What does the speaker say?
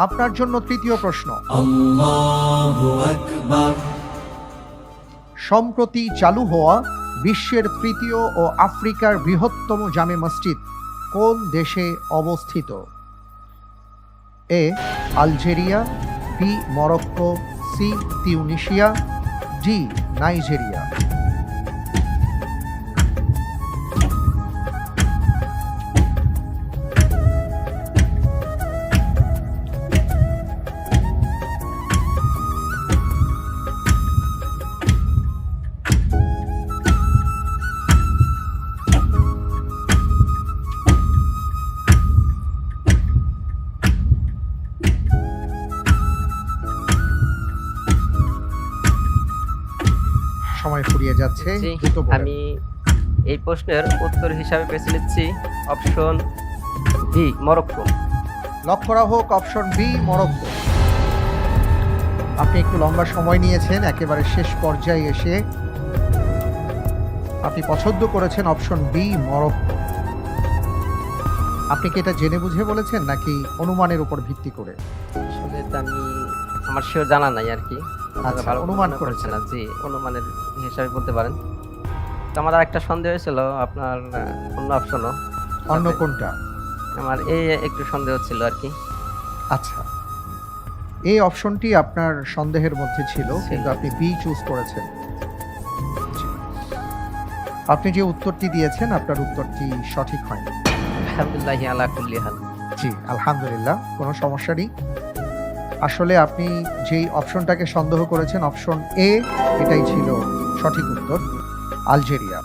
আপনার জন্য তৃতীয় প্রশ্ন। সম্প্রতি চালু হওয়া বিশ্বের তৃতীয় ও আফ্রিকার বৃহত্তম জামে মসজিদ কোন দেশে অবস্থিত? A Algeria, B Morocco, C Tunisia, D Nigeria. সময় ফুরিয়ে যাচ্ছে, জি, দ্রুত বলেন। আমি এই প্রশ্নের উত্তর হিসাবে বেছে নিচ্ছি অপশন বি মরক্কো। লক করা হোক অপশন বি মরক্কো। আপনি একটু লম্বা সময় নিয়েছেন, একেবারে শেষ পর্যায়ে এসে আপনি পছন্দ করেছেন অপশন বি মরক্কো। আপনি কি এটা জেনে বুঝে বলেছেন নাকি অনুমানের উপর ভিত্তি করে? আসলে তো আমার শিওর জানা নাই আর কি। আচ্ছা, ভালো অনুমান মনে করেছেন। পড়ছে না। জি, অনুমানের হিসাবে বলতে পারেন। তো আমার আরেকটা সন্দেহ হয়েছিল আপনার অন্য অপশনও। অন্য কোনটা? আমার এই একটু সন্দেহ ছিল আর কি। আচ্ছা, এই অপশনটি আপনার সন্দেহের মধ্যে ছিল, জি। কিন্তু আপনি বি চুজ করেছেন। জি। আপনি যে উত্তরটি দিয়েছেন আপনার উত্তরটি সঠিক হয়নি। আলহামদুলিল্লাহি আলা কুল্লি হাল। জি, আলহামদুলিল্লাহ, কোনো সমস্যা নেই। আসলে আপনি যেই অপশনটাকে সন্দেহ করেছেন অপশন এ, এটাই ছিল সঠিক উত্তর, আলজেরিয়া।